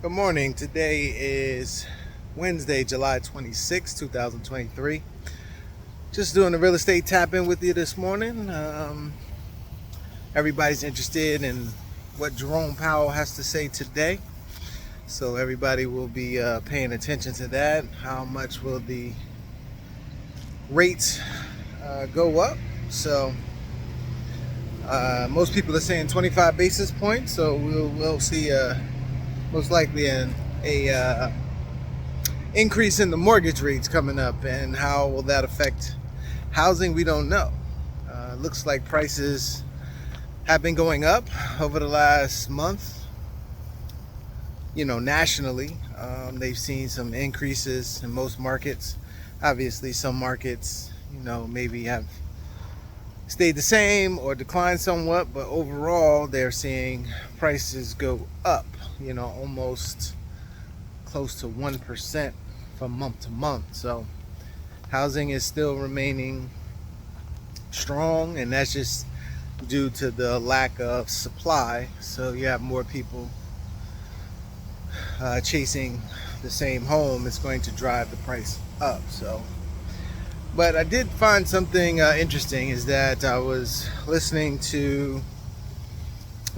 Good morning. Today is Wednesday, July 26, 2023. Just doing a real estate tap in with you this morning. Everybody's interested in what Jerome Powell has to say today. So everybody will be paying attention to that. How much will the rates go up? So most people are saying 25 basis points. So we'll see most likely a increase in the mortgage rates coming up, and how will that affect housing? We don't know. Looks like prices have been going up over the last month. Nationally, they've seen some increases in most markets. Obviously, some markets, maybe have stayed the same or declined somewhat, but overall, they're seeing prices go up, almost close to 1% from month to month. So housing is still remaining strong, and that's just due to the lack of supply. So you have more people chasing the same home. It's going to drive the price up. But I did find something interesting, is that I was listening to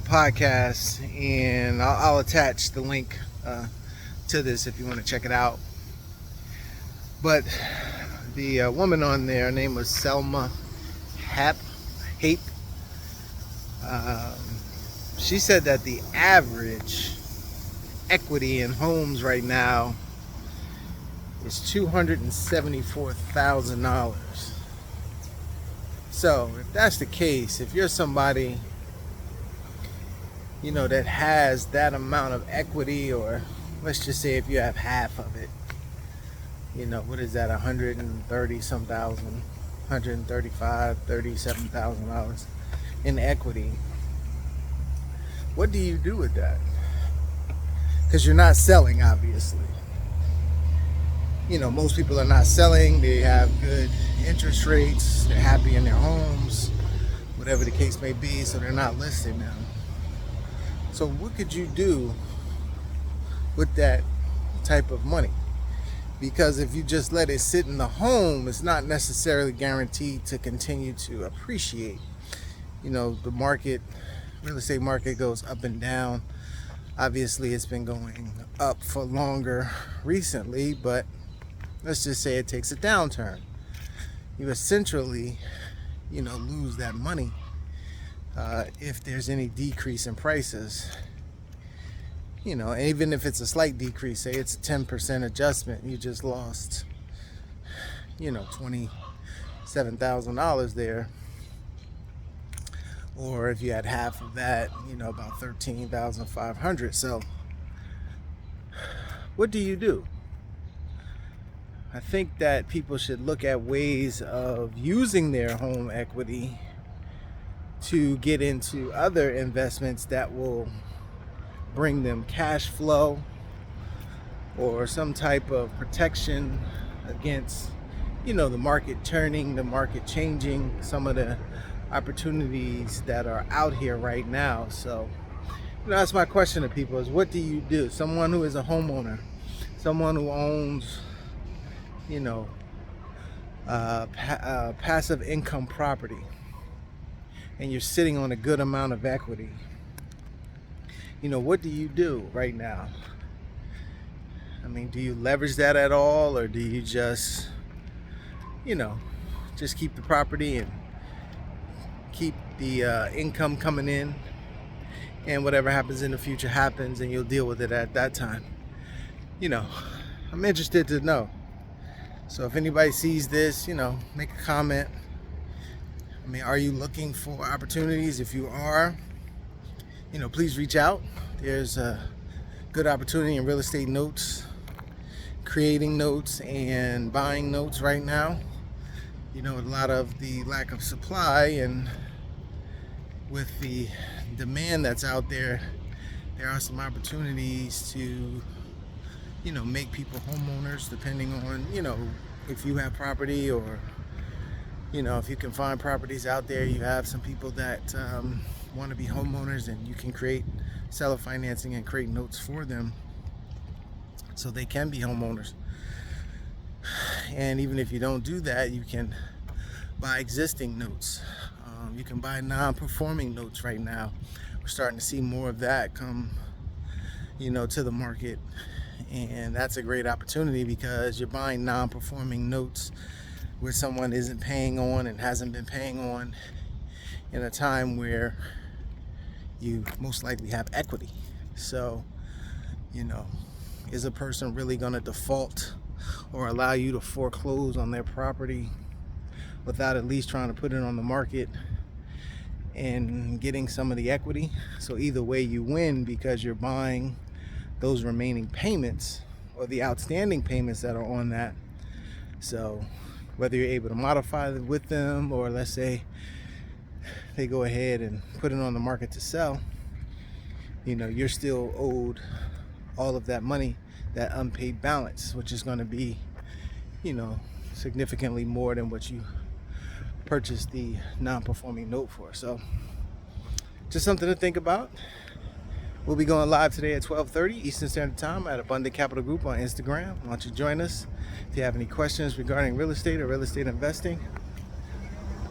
a podcast, and I'll attach the link to this if you want to check it out. But the woman on there, her name was Selma Hape. She said that the average equity in homes right now is $274,000. So if that's the case, if you're somebody that has that amount of equity, or let's just say if you have half of it, what is that, 130 some thousand, 135, $37,000 in equity, what do you do with that? Because you're not selling, obviously. Most people are not selling. They have good interest rates. They're happy in their homes, whatever the case may be, so they're not listing them. So what could you do with that type of money? Because if you just let it sit in the home, it's not necessarily guaranteed to continue to appreciate. The market, real estate market, goes up and down. Obviously, it's been going up for longer recently, but let's just say it takes a downturn. You essentially, lose that money if there's any decrease in prices. Even if it's a slight decrease, say it's a 10% adjustment, you just lost, $27,000 there. Or if you had half of that, about $13,500. So what do you do? I think that people should look at ways of using their home equity to get into other investments that will bring them cash flow, or some type of protection against, the market turning, the market changing, some of the opportunities that are out here right now. So, that's my question to people, is what do you do? Someone who is a homeowner, someone who owns, passive income property, and you're sitting on a good amount of equity. What do you do right now? I mean, do you leverage that at all, or do you just, just keep the property and keep the income coming in, and whatever happens in the future happens, and you'll deal with it at that time? I'm interested to know. So if anybody sees this, make a comment. I mean, are you looking for opportunities? If you are, please reach out. There's a good opportunity in real estate notes, creating notes and buying notes right now. A lot of the lack of supply, and with the demand that's out there, there are some opportunities to, make people homeowners, depending on, if you have property, or, if you can find properties out there. You have some people that want to be homeowners, and you can create seller financing and create notes for them so they can be homeowners. And even if you don't do that, you can buy existing notes. You can buy non-performing notes right now. We're starting to see more of that come, to the market, and that's a great opportunity because you're buying non-performing notes where someone isn't paying on and hasn't been paying on in a time where you most likely have equity. So, is a person really going to default or allow you to foreclose on their property without at least trying to put it on the market and getting some of the equity? So either way you win, because you're buying those remaining payments or the outstanding payments that are on that. So whether you're able to modify it with them, or let's say they go ahead and put it on the market to sell, you're still owed all of that money, that unpaid balance, which is going to be, significantly more than what you purchased the non-performing note for. So just something to think about. We'll be going live today at 12:30 Eastern Standard Time at Abundant Capital Group on Instagram. Why don't you join us? If you have any questions regarding real estate or real estate investing,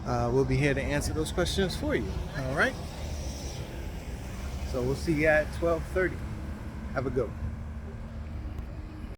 we'll be here to answer those questions for you. All right. So we'll see you at 12:30. Have a good one.